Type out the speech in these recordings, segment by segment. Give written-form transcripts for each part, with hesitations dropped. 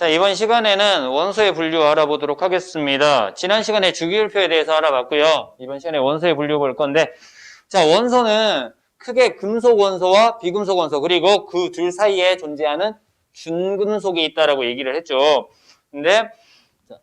자, 이번 시간에는 원소의 분류 알아보도록 하겠습니다. 지난 시간에 주기율표에 대해서 알아봤고요. 이번 시간에 원소의 분류 볼 건데, 자, 원소는 크게 금속 원소와 비금속 원소, 그리고 그 둘 사이에 존재하는 준금속이 있다라고 얘기를 했죠. 근데 자,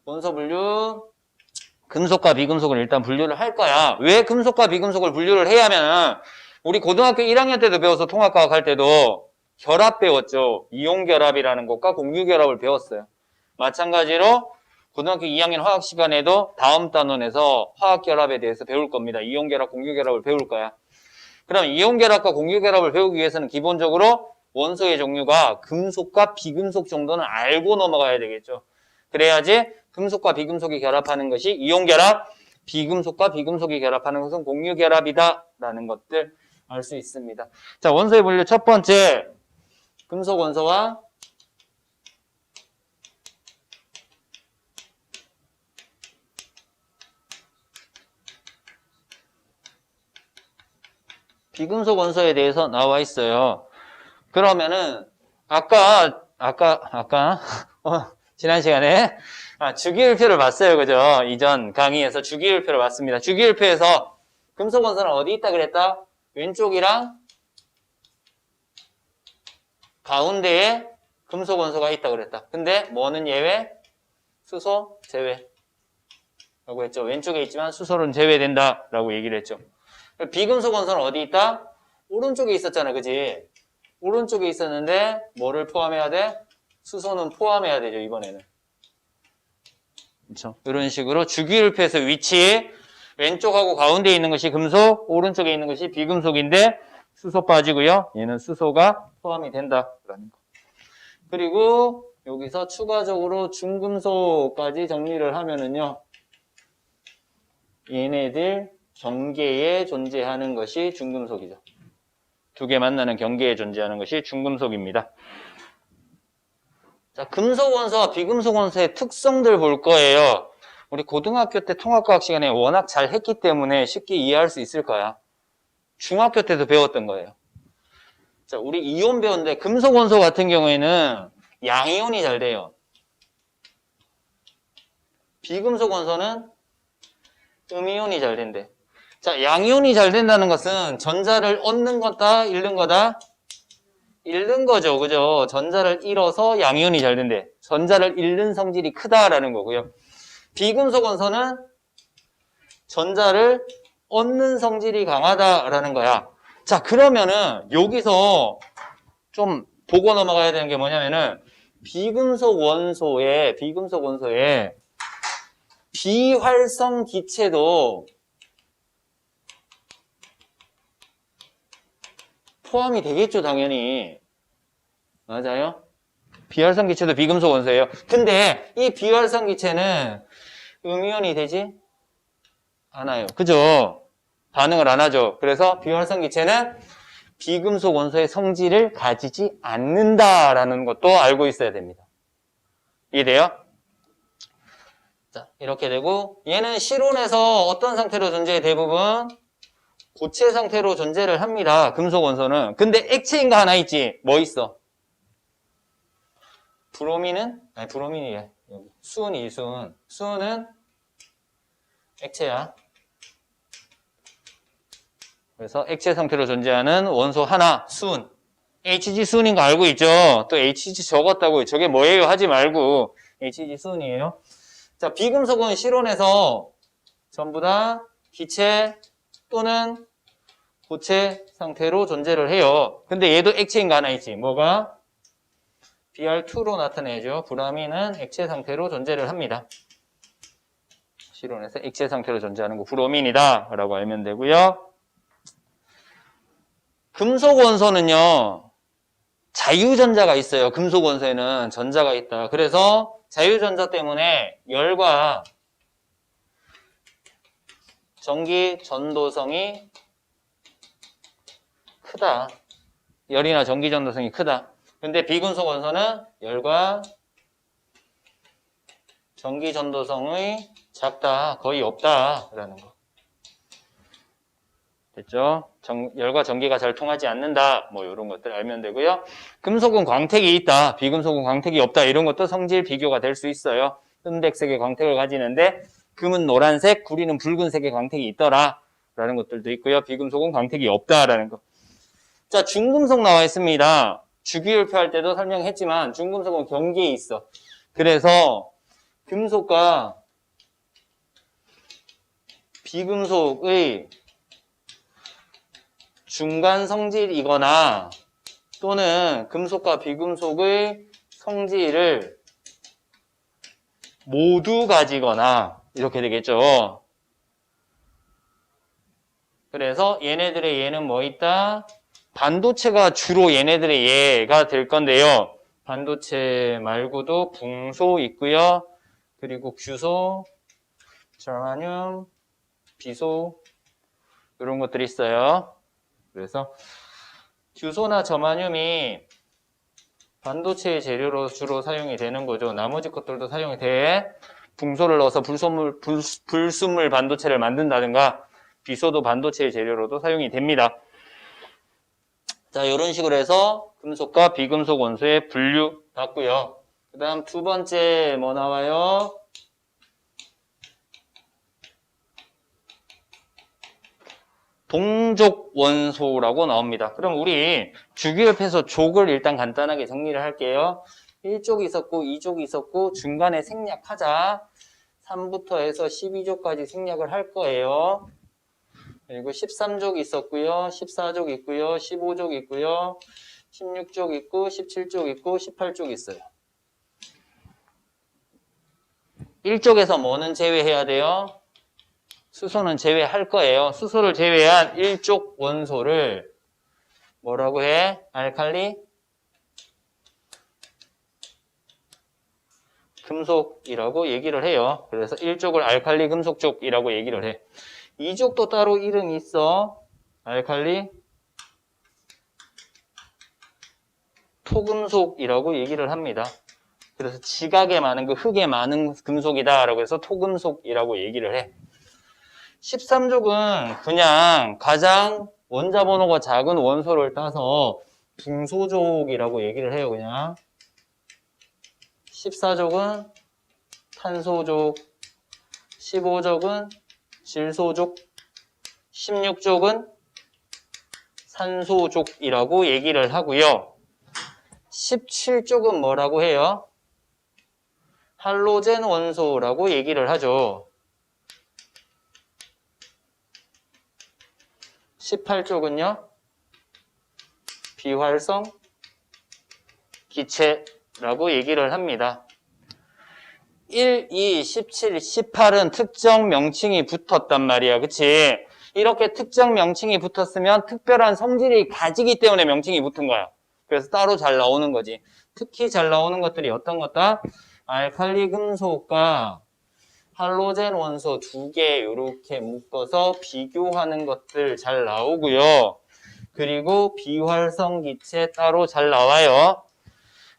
원소 분류, 금속과 비금속을 일단 분류를 할 거야. 왜 금속과 비금속을 분류를 해야 하면, 우리 고등학교 1학년 때도 배워서 통합과학 할 때도 결합 배웠죠. 이온결합이라는 것과 공유결합을 배웠어요. 마찬가지로 고등학교 2학년 화학 시간에도 다음 단원에서 화학결합에 대해서 배울 겁니다. 이온결합, 공유결합을 배울 거야. 그럼 이온결합과 공유결합을 배우기 위해서는 기본적으로 원소의 종류가 금속과 비금속 정도는 알고 넘어가야 되겠죠. 그래야지 금속과 비금속이 결합하는 것이 이온결합, 비금속과 비금속이 결합하는 것은 공유결합이다라는 것들 알 수 있습니다. 자, 원소의 분류 첫 번째, 금속 원소와 비금속 원소에 대해서 나와 있어요. 그러면은 아까 지난 시간에 주기율표를 봤어요. 그죠? 이전 강의에서 주기율표를 봤습니다. 주기율표에서 금속 원소는 어디 있다 그랬다? 왼쪽이랑 가운데에 금속 원소가 있다 그랬다. 근데 뭐는 예외? 수소 제외 라고 했죠. 왼쪽에 있지만 수소는 제외된다 라고 얘기를 했죠. 비금속 원소는 어디 있다? 오른쪽에 있었잖아. 그지? 오른쪽에 있었는데 뭐를 포함해야 돼? 수소는 포함해야 되죠. 이번에는. 그렇죠? 이런 식으로 주기율표에서 위치, 왼쪽하고 가운데에 있는 것이 금속, 오른쪽에 있는 것이 비금속인데 수소 빠지고요. 얘는 수소가 포함이 된다라는 거. 그리고 여기서 추가적으로 중금속까지 정리를 하면은요. 얘네들 경계에 존재하는 것이 중금속이죠. 두 개 만나는 경계에 존재하는 것이 중금속입니다. 자, 금속 원소와 비금속 원소의 특성들 볼 거예요. 우리 고등학교 때 통합과학 시간에 워낙 잘 했기 때문에 쉽게 이해할 수 있을 거야. 중학교 때도 배웠던 거예요. 자, 우리 이온 배웠는데 금속 원소 같은 경우에는 양이온이 잘 돼요. 비금속 원소는 음이온이 잘 된대. 자, 양이온이 잘 된다는 것은 전자를 얻는 거다, 잃는 거다? 잃는 거죠. 그죠? 전자를 잃어서 양이온이 잘 된대. 전자를 잃는 성질이 크다라는 거고요. 비금속 원소는 전자를 얻는 성질이 강하다라는 거야. 자, 그러면은 여기서 좀 보고 넘어가야 되는 게 뭐냐면은 비금속 원소에 비활성 기체도 포함이 되겠죠, 당연히. 맞아요? 비활성 기체도 비금속 원소예요. 근데 이 비활성 기체는 음이온이 되지 않아요. 그죠? 반응을 안 하죠. 그래서 비활성 기체는 비금속 원소의 성질을 가지지 않는다라는 것도 알고 있어야 됩니다. 이해돼요? 자, 이렇게 되고 얘는 실온에서 어떤 상태로 존재해? 대부분 고체 상태로 존재를 합니다. 금속 원소는. 근데 액체인 거 하나 있지. 뭐 있어? 브로민이래. 여기. 수은이 수은. 수은은 액체야. 그래서 액체 상태로 존재하는 원소 하나, 수은. HG 수은인 거 알고 있죠? 또 HG 적었다고 저게 뭐예요? 하지 말고 HG 수은이에요. 자, 비금속은 실온에서 전부 다 기체 또는 고체 상태로 존재를 해요. 근데 얘도 액체인 거 하나 있지. 뭐가? Br2로 나타내죠. 브라민은 액체 상태로 존재를 합니다. 실온에서 액체 상태로 존재하는 거 브로민이다 라고 알면 되고요. 금속 원소는요. 자유전자가 있어요. 금속 원소에는 전자가 있다. 그래서 자유전자 때문에 열과 전기 전도성이 크다. 열이나 전기 전도성이 크다. 근데 비금속 원소는 열과 전기 전도성이 작다. 거의 없다라는 거. 됐죠? 열과 전기가 잘 통하지 않는다. 뭐 이런 것들 알면 되고요. 금속은 광택이 있다. 비금속은 광택이 없다. 이런 것도 성질 비교가 될 수 있어요. 흑백색의 광택을 가지는데 금은 노란색, 구리는 붉은색의 광택이 있더라. 라는 것들도 있고요. 비금속은 광택이 없다라는 거. 자, 중금속 나와 있습니다. 주기율표 할 때도 설명했지만 중금속은 경계에 있어. 그래서 금속과 비금속의 중간 성질이거나 또는 금속과 비금속의 성질을 모두 가지거나 이렇게 되겠죠. 그래서 얘네들의 얘는 뭐 있다? 반도체가 주로 얘네들의 얘가 될 건데요. 반도체 말고도 붕소 있고요. 그리고 규소, 저라늄, 비소 이런 것들이 있어요. 그래서 규소나 저마늄이 반도체의 재료로 주로 사용이 되는 거죠. 나머지 것들도 사용이 돼. 붕소를 넣어서 불순물 반도체를 만든다든가 비소도 반도체의 재료로도 사용이 됩니다. 자, 이런 식으로 해서 금속과 비금속 원소의 분류 봤고요. 그 다음 두 번째 뭐 나와요? 동족 원소라고 나옵니다. 그럼 우리 주기율표에서 족을 일단 간단하게 정리를 할게요. 1족이 있었고 2족이 있었고 중간에 생략하자. 3부터 해서 12족까지 생략을 할 거예요. 그리고 13족 있었고요. 14족 있고요. 15족 있고요. 16족 있고 17족 있고 18족 있어요. 1족에서 뭐는 제외해야 돼요? 수소는 제외할 거예요. 수소를 제외한 1족 원소를 뭐라고 해? 알칼리 금속이라고 얘기를 해요. 그래서 1족을 알칼리 금속족이라고 얘기를 해. 2족도 따로 이름이 있어. 알칼리 토금속이라고 얘기를 합니다. 그래서 지각에 많은 그 흙에 많은 금속이다라고 해서 토금속이라고 얘기를 해. 13족은 그냥 가장 원자 번호가 작은 원소를 따서 붕소족이라고 얘기를 해요. 그냥 14족은 탄소족, 15족은 질소족, 16족은 산소족이라고 얘기를 하고요. 17족은 뭐라고 해요? 할로젠 원소라고 얘기를 하죠. 18쪽은요, 비활성 기체라고 얘기를 합니다. 1, 2, 17, 18은 특정 명칭이 붙었단 말이야. 그치? 이렇게 특정 명칭이 붙었으면 특별한 성질이 가지기 때문에 명칭이 붙은 거야. 그래서 따로 잘 나오는 거지. 특히 잘 나오는 것들이 어떤 것다? 알칼리 금속과 할로젠 원소 2개 이렇게 묶어서 비교하는 것들 잘 나오고요. 그리고 비활성 기체 따로 잘 나와요.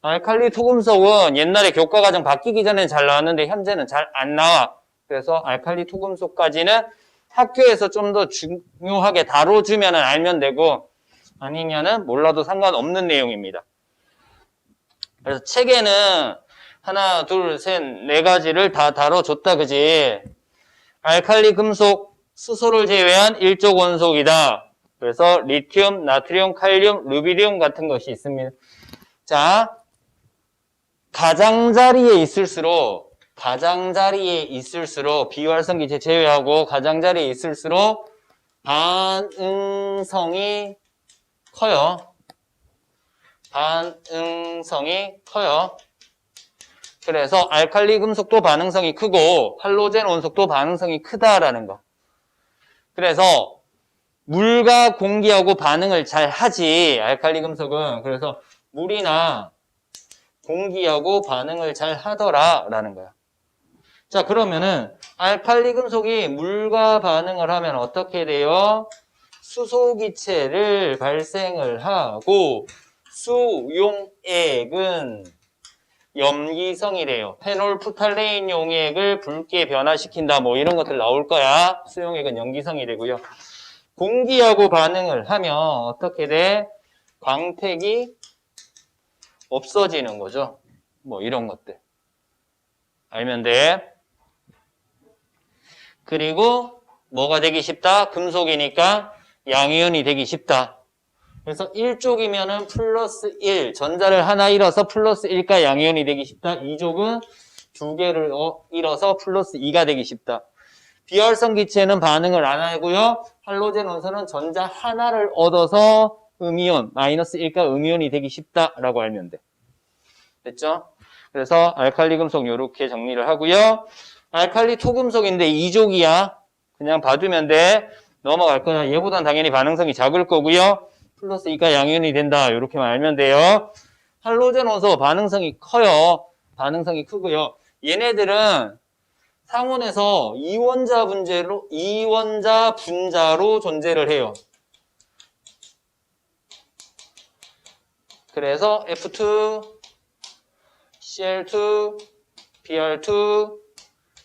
알칼리 토금속은 옛날에 교과과정 바뀌기 전에 잘 나왔는데 현재는 잘 안 나와. 그래서 알칼리 토금속까지는 학교에서 좀 더 중요하게 다뤄주면 알면 되고 아니면은 몰라도 상관없는 내용입니다. 그래서 책에는 하나, 둘, 셋, 네 가지를 다 다뤄줬다, 그지? 알칼리 금속, 수소를 제외한 1족 원소이다. 그래서 리튬, 나트륨, 칼륨, 루비디움 같은 것이 있습니다. 자, 가장자리에 있을수록 비활성 기체 제외하고 가장자리에 있을수록 반응성이 커요. 그래서 알칼리 금속도 반응성이 크고 할로젠 원석도 반응성이 크다라는 거. 그래서 물과 공기하고 반응을 잘 하지, 알칼리 금속은. 그래서 물이나 공기하고 반응을 잘 하더라라는 거야. 자, 그러면은 알칼리 금속이 물과 반응을 하면 어떻게 돼요? 수소기체를 발생을 하고 수용액은 염기성이래요. 페놀프탈레인 용액을 붉게 변화시킨다. 뭐 이런 것들 나올 거야. 수용액은 염기성이 되고요. 공기하고 반응을 하면 어떻게 돼? 광택이 없어지는 거죠. 뭐 이런 것들. 알면 돼. 그리고 뭐가 되기 쉽다? 금속이니까 양이온이 되기 쉽다. 그래서 1족이면은 플러스 1, 전자를 하나 잃어서 플러스 1가 양이온이 되기 쉽다. 2족은 두 개를 잃어서 플러스 2가 되기 쉽다. 비활성 기체는 반응을 안 하고요. 할로젠 원소는 전자 하나를 얻어서 음이온, 마이너스 1가 음이온이 되기 쉽다라고 알면 돼. 됐죠? 그래서 알칼리 금속 이렇게 정리를 하고요. 알칼리 토금속인데 2족이야. 그냥 봐두면 돼. 넘어갈 거야. 얘보단 당연히 반응성이 작을 거고요. 플러스 2가 양이온이 된다. 이렇게만 알면 돼요. 할로젠 원소 반응성이 커요. 반응성이 크고요. 얘네들은 상온에서 이원자 분자로 존재를 해요. 그래서 F2, Cl2, Br2,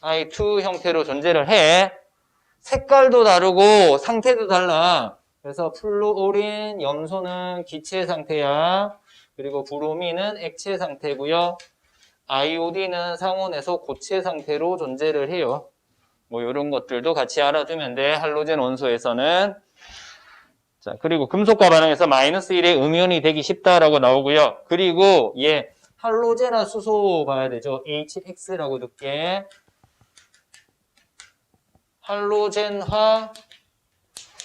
I2 형태로 존재를 해. 색깔도 다르고 상태도 달라. 그래서 플루오린, 염소는 기체 상태야. 그리고 브로민은 액체 상태고요. 아이오딘은 상온에서 고체 상태로 존재를 해요. 뭐 이런 것들도 같이 알아두면 돼. 할로젠 원소에서는. 자, 그리고 금속과 반응해서 마이너스 1의 음이온이 되기 쉽다라고 나오고요. 그리고 얘 할로젠화 수소 봐야 되죠. HX라고 듣게. 할로젠화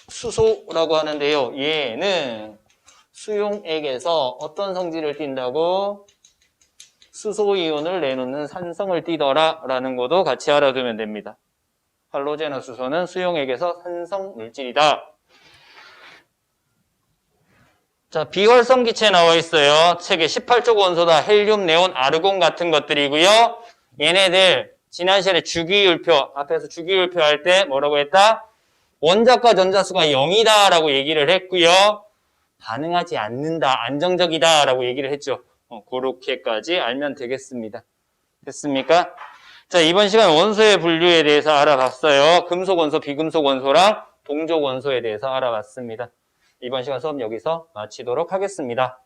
수소라고 하는데요. 얘는 수용액에서 어떤 성질을 띈다고? 수소이온을 내놓는 산성을 띠더라 라는 것도 같이 알아두면 됩니다. 할로젠화 수소는 수용액에서 산성 물질이다. 자, 비활성 기체 나와 있어요. 책에 18족 원소다. 헬륨, 네온, 아르곤 같은 것들이고요. 얘네들 지난 시간에 주기율표, 앞에서 주기율표 할 때 뭐라고 했다? 원자과 전자수가 0이다 라고 얘기를 했고요. 반응하지 않는다, 안정적이다 라고 얘기를 했죠. 그렇게까지 알면 되겠습니다. 됐습니까? 자, 이번 시간 원소의 분류에 대해서 알아봤어요. 금속 원소, 비금속 원소랑 동족 원소에 대해서 알아봤습니다. 이번 시간 수업 여기서 마치도록 하겠습니다.